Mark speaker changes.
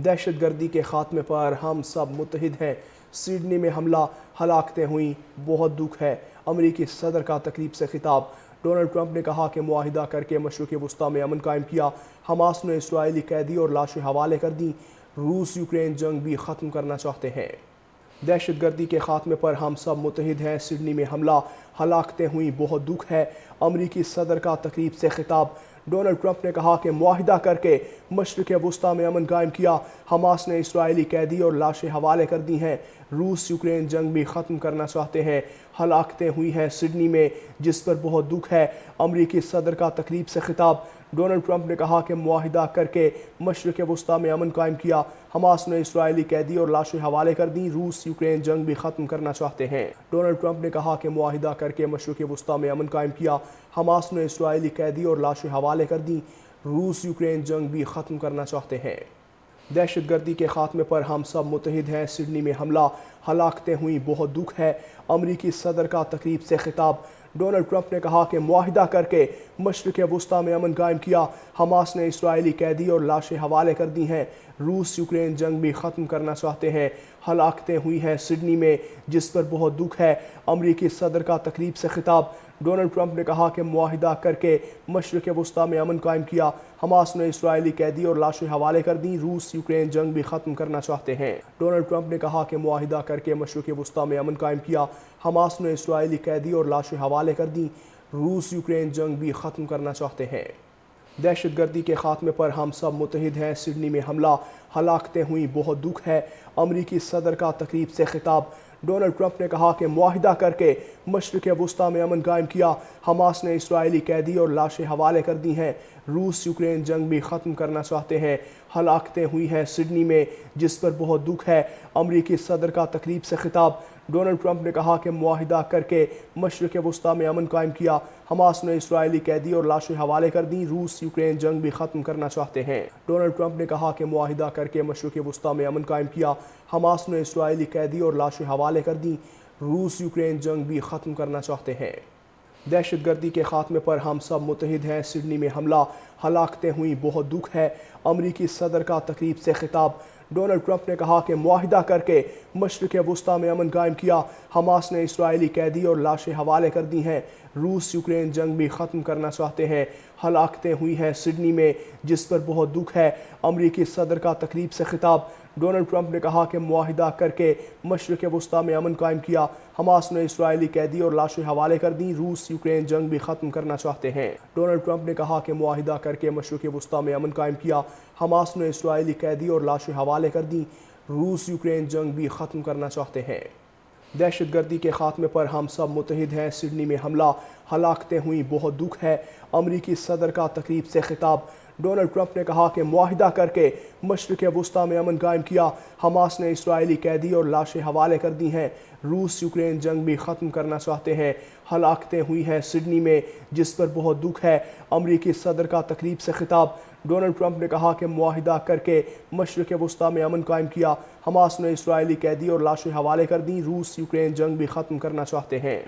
Speaker 1: دہشت گردی کے خاتمے پر ہم سب متحد ہیں۔ سڈنی میں حملہ، ہلاکتیں ہوئیں، بہت دکھ ہے۔ امریکی صدر کا تقریب سے خطاب۔ ڈونلڈ ٹرمپ نے کہا کہ معاہدہ کر کے مشرق وسطیٰ میں امن قائم کیا۔ حماس نے اسرائیلی قیدی اور لاشیں حوالے کر دیں۔ روس یوکرین جنگ بھی ختم کرنا چاہتے ہیں۔ دہشت گردی کے خاتمے پر ہم سب متحد ہیں۔ سڈنی میں حملہ، ہلاکتیں ہوئیں، بہت دکھ ہے۔ امریکی صدر کا تقریب سے خطاب۔ ڈونلڈ ٹرمپ نے کہا کہ معاہدہ کر کے مشرق وسطیٰ میں امن قائم کیا۔ حماس نے اسرائیلی قیدی اور لاشیں حوالے کر دی ہیں۔ روس یوکرین جنگ بھی ختم کرنا چاہتے ہیں۔ ہلاکتیں ہوئی ہیں سڈنی میں، جس پر بہت دکھ ہے۔ امریکی صدر کا تقریب سے خطاب۔ ڈونلڈ ٹرمپ نے کہا کہ معاہدہ کر کے مشرق وسطیٰ میں امن قائم کیا۔ حماس نے اسرائیلی قیدی اور لاشیں حوالے کر دیں۔ روس یوکرین جنگ بھی ختم کرنا چاہتے ہیں۔ ڈونلڈ ٹرمپ نے کہا کہ معاہدہ کر کے مشرق وسطیٰ میں امن قائم کیا۔ حماس نے اسرائیلی قیدی اور لاشیں حوالے کر دیں۔ روس یوکرین جنگ بھی ختم کرنا چاہتے ہیں۔ دہشت گردی کے خاتمے پر ہم سب متحد ہیں۔ سڈنی میں حملہ، ہلاکتیں ہوئیں، بہت دکھ ہے۔ امریکی صدر کا تقریب سے خطاب۔ ڈونلڈ ٹرمپ نے کہا کہ معاہدہ کر کے مشرق وسطیٰ میں امن قائم کیا۔ حماس نے اسرائیلی قیدی اور لاشیں حوالے کر دی ہیں۔ روس یوکرین جنگ بھی ختم کرنا چاہتے ہیں۔ ہلاکتیں ہوئی ہیں سڈنی میں، جس پر بہت دکھ ہے۔ امریکی صدر کا تقریب سے خطاب۔ ڈونلڈ ٹرمپ نے کہا کہ معاہدہ کر کے مشرق وسطیٰ میں امن قائم کیا۔ حماس نے اسرائیلی قیدی اور لاشیں حوالے کر دیں۔ روس یوکرین جنگ بھی ختم کرنا چاہتے ہیں۔ ڈونلڈ ٹرمپ نے کہا کہ معاہدہ کر کے مشرق وسطیٰ میں امن قائم کیا۔ حماس نے اسرائیلی قیدی اور لاشیں حوالے کر دیں۔ روس یوکرین جنگ بھی ختم کرنا چاہتے ہیں۔ دہشت گردی کے خاتمے پر ہم سب متحد ہیں۔ سڈنی میں حملہ، ہلاکتیں ہوئیں، بہت دکھ ہے۔ امریکی صدر کا تقریب سے خطاب۔ ڈونلڈ ٹرمپ نے کہا کہ معاہدہ کر کے مشرق وسطیٰ میں امن قائم کیا۔ حماس نے اسرائیلی قیدی اور لاشیں حوالے کر دی ہیں۔ روس یوکرین جنگ بھی ختم کرنا چاہتے ہیں۔ ہلاکتیں ہوئی ہیں سڈنی میں، جس پر بہت دکھ ہے۔ امریکی صدر کا تقریب سے خطاب۔ ڈونلڈ ٹرمپ نے کہا کہ معاہدہ کر کے مشرق وسطیٰ میں امن قائم کیا۔ حماس نے اسرائیلی قیدی اور لاشیں حوالے کر دیں۔ روس یوکرین جنگ بھی ختم کرنا چاہتے ہیں۔ ڈونلڈ ٹرمپ نے کہا کہ معاہدہ کر کے مشرق وسطیٰ میں امن قائم کیا۔ حماس نے اسرائیلی قیدی اور لاشیں حوالے کر دیں۔ روس یوکرین جنگ بھی ختم کرنا چاہتے ہیں۔ دہشت گردی کے خاتمے پر ہم سب متحد ہیں۔ سڈنی میں حملہ، ہلاکتیں ہوئیں، بہت دکھ ہے۔ امریکی صدر کا تقریب سے خطاب۔ ڈونلڈ ٹرمپ نے کہا کہ معاہدہ کر کے مشرق وسطیٰ میں امن قائم کیا۔ حماس نے اسرائیلی قیدی اور لاشیں حوالے کر دی ہیں۔ روس یوکرین جنگ بھی ختم کرنا چاہتے ہیں۔ ہلاکتیں ہوئی ہیں سڈنی میں، جس پر بہت دکھ ہے۔ امریکی صدر کا تقریب سے خطاب۔ ڈونلڈ ٹرمپ نے کہا کہ معاہدہ کر کے مشرق وسطیٰ میں امن قائم کیا۔ حماس نے اسرائیلی قیدی اور لاشیں حوالے کر دیں۔ روس یوکرین جنگ بھی ختم کرنا چاہتے ہیں۔ ڈونلڈ ٹرمپ نے کہا کہ معاہدہ کر کے مشرق وسطیٰ میں امن قائم کیا۔ حماس نے اسرائیلی قیدی اور لاشیں حوالے کر دیں۔ روس یوکرین جنگ بھی ختم کرنا چاہتے ہیں۔ دہشت گردی کے خاتمے پر ہم سب متحد ہیں۔ سڈنی میں حملہ، ہلاکتیں ہوئیں، بہت دکھ ہے۔ امریکی صدر کا تقریب سے خطاب۔ ڈونلڈ ٹرمپ نے کہا کہ معاہدہ کر کے مشرق وسطیٰ میں امن قائم کیا۔ حماس نے اسرائیلی قیدی اور لاشیں حوالے کر دی ہیں۔ روس یوکرین جنگ بھی ختم کرنا چاہتے ہیں۔ ہلاکتیں ہوئی ہیں سڈنی میں، جس پر بہت دکھ ہے۔ امریکی صدر کا تقریب سے خطاب۔ ڈونلڈ ٹرمپ نے کہا کہ معاہدہ کر کے مشرق وسطیٰ میں امن قائم کیا۔ حماس نے اسرائیلی قیدی اور لاشیں حوالے کر دیں۔ روس یوکرین جنگ بھی ختم کرنا چاہتے ہیں۔